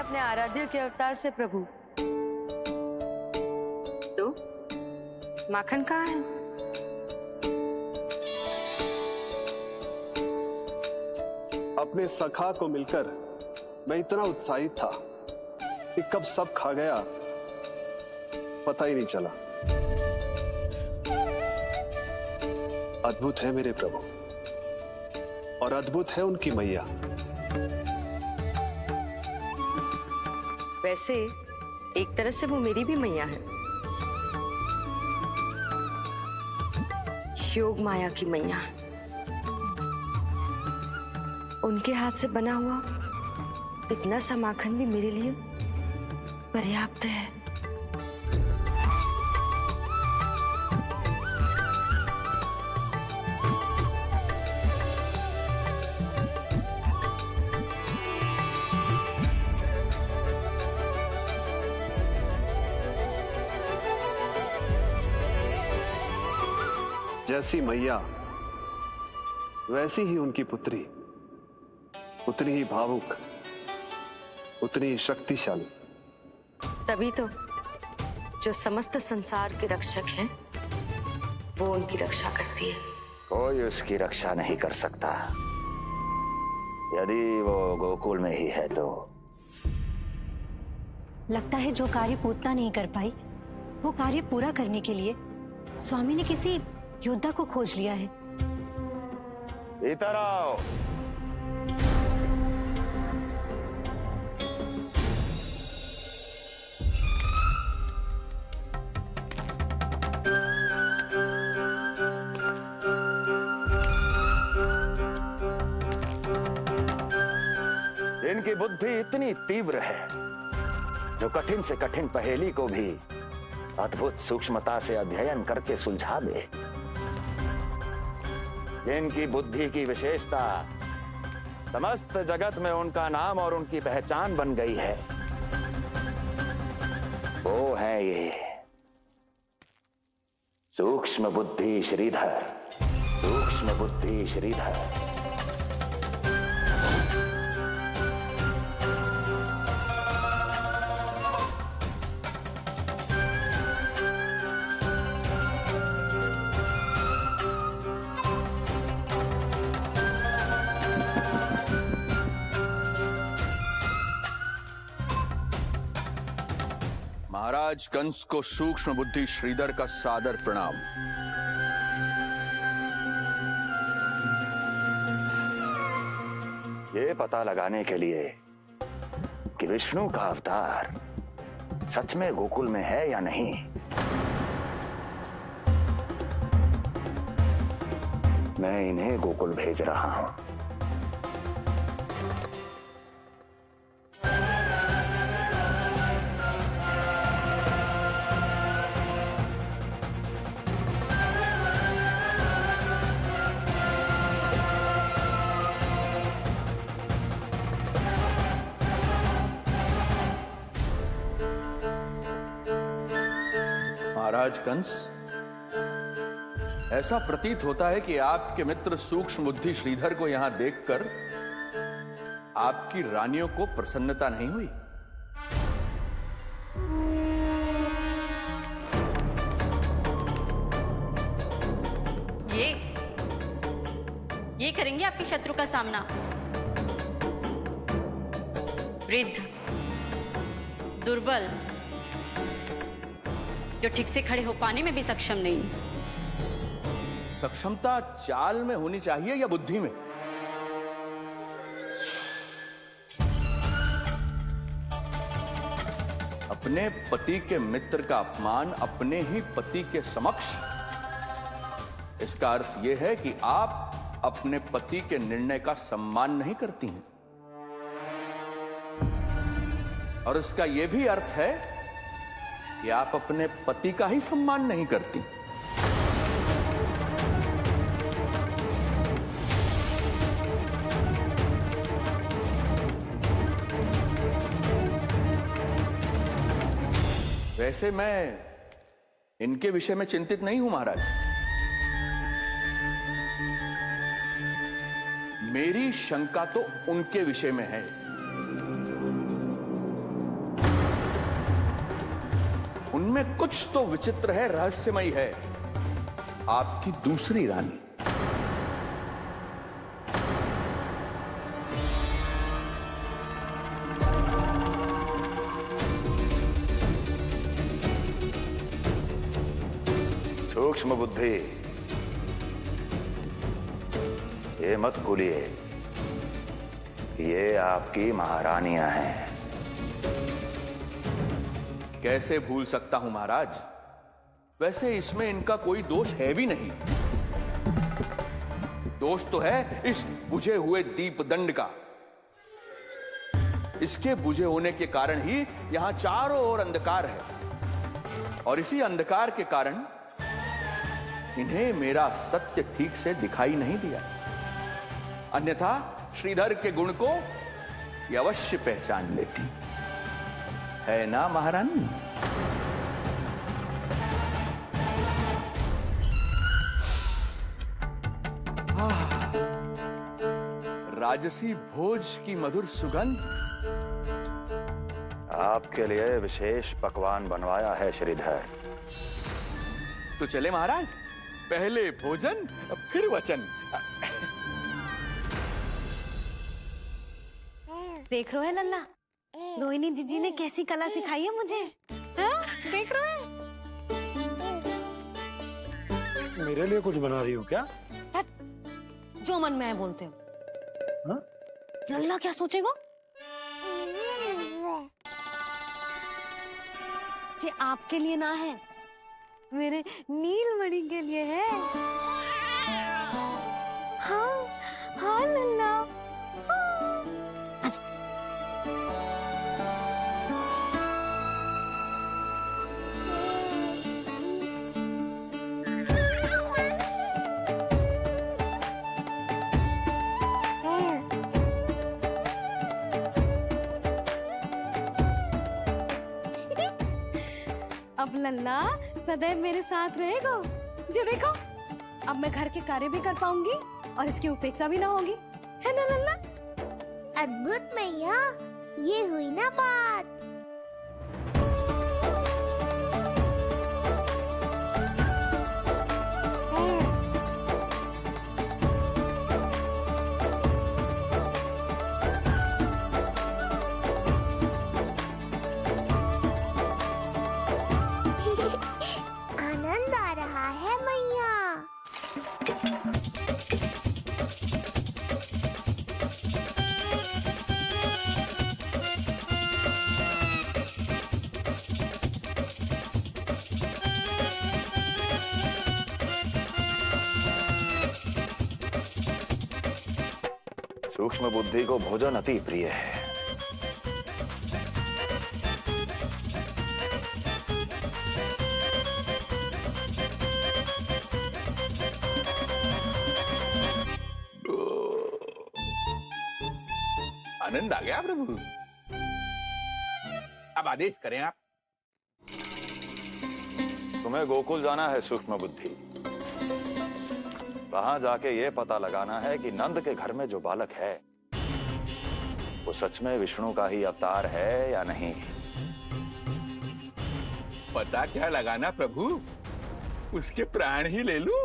अपने आराध्य के अवतार से प्रभु। तो माखन कहाँ है? अपने सखा को मिलकर मैं इतना उत्साहित था कि कब सब खा गया पता ही नहीं चला। अद्भुत है मेरे प्रभु और अद्भुत है उनकी मैया। वैसे एक तरह से वो मेरी भी मैया है, योग माया की मैया। उनके हाथ से बना हुआ इतना सा माखन भी मेरे लिए पर्याप्त है। जैसी मैया वैसी ही उनकी पुत्री, उतनी ही भावुक, उतनी ही शक्तिशाली। तभी तो जो समस्त संसार के रक्षक हैं, वो उनकी रक्षा करती है। कोई उसकी रक्षा नहीं कर सकता। यदि वो गोकुल में ही है तो। लगता है जो कार्य पूतना नहीं कर पाई, वो कार्य पूरा करने के लिए स्वामी ने किसी योद्धा को खोज लिया है। इधर आओ। इनकी बुद्धि इतनी तीव्र है जो कठिन से कठिन पहेली को भी अद्भुत सूक्ष्मता से अध्ययन करके सुलझा दे। इनकी बुद्धि की विशेषता समस्त जगत में उनका नाम और उनकी पहचान बन गई है। वो है ये सूक्ष्म बुद्धि श्रीधर। सूक्ष्म बुद्धि श्रीधर। महाराज कंस को सूक्ष्म बुद्धि श्रीधर का सादर प्रणाम। ये पता लगाने के लिए कि विष्णु का अवतार सच में गोकुल में है या नहीं, मैं इन्हें गोकुल भेज रहा हूं। महाराज कंस, ऐसा प्रतीत होता है कि आपके मित्र सूक्ष्म बुद्धि श्रीधर को यहां देखकर आपकी रानियों को प्रसन्नता नहीं हुई। ये करेंगे आपके शत्रु का सामना। वृद्ध, दुर्बल, जो ठीक से खड़े हो पाने में भी सक्षम नहीं। सक्षमता चाल में होनी चाहिए या बुद्धि में? अपने पति के मित्र का अपमान अपने ही पति के समक्ष, इसका अर्थ यह है कि आप अपने पति के निर्णय का सम्मान नहीं करती हैं। और इसका यह भी अर्थ है कि आप अपने पति का ही सम्मान नहीं करती। वैसे मैं इनके विषय में चिंतित नहीं हूं महाराज। मेरी शंका तो उनके विषय में है। इनमें कुछ तो विचित्र है, रहस्यमयी है। आपकी दूसरी रानी। सूक्ष्म बुद्धि, ये मत भूलिए, ये आपकी महारानियां हैं। कैसे भूल सकता हूं महाराज? वैसे इसमें इनका कोई दोष है भी नहीं। दोष तो है इस बुझे हुए दीपदंड का। इसके बुझे होने के कारण ही यहां चारों ओर अंधकार है, और इसी अंधकार के कारण इन्हें मेरा सत्य ठीक से दिखाई नहीं दिया। अन्यथा श्रीधर के गुण को ये अवश्य पहचान लेती, है ना महारानी? राजसी भोज की मधुर सुगंध। आपके लिए विशेष पकवान बनवाया है श्रीधर। तो चले महाराज, पहले भोजन फिर वचन। देख रहे हो लल्ला, रोहिणी जीजी ने कैसी कला सिखाई है मुझे। हाँ? देख रहे हो? मेरे लिए कुछ बना रही हो क्या? जो मन में है बोलते हो। हाँ? लल्ला क्या सोचेगा? ये आपके लिए ना है, मेरे नीलमणि के लिए है। हाँ हाँ लल्ला। अब लल्ला सदैव मेरे साथ रहेगा। जो देखो, अब मैं घर के कार्य भी कर पाऊंगी और इसकी उपेक्षा भी ना होगी, है ना लल्ला? अद्भुत मैया, ये हुई ना बात। आनंद आ रहा है मैया। सूक्ष्म बुद्धि को भोजन अति प्रिय है। आनंद आ गया प्रभु। अब आदेश करें आप। तुम्हें गोकुल जाना है सूक्ष्म बुद्धि। वहां जाके ये पता लगाना है कि नंद के घर में जो बालक है वो सच में विष्णु का ही अवतार है या नहीं। पता क्या लगाना प्रभु? उसके प्राण ही ले लूं।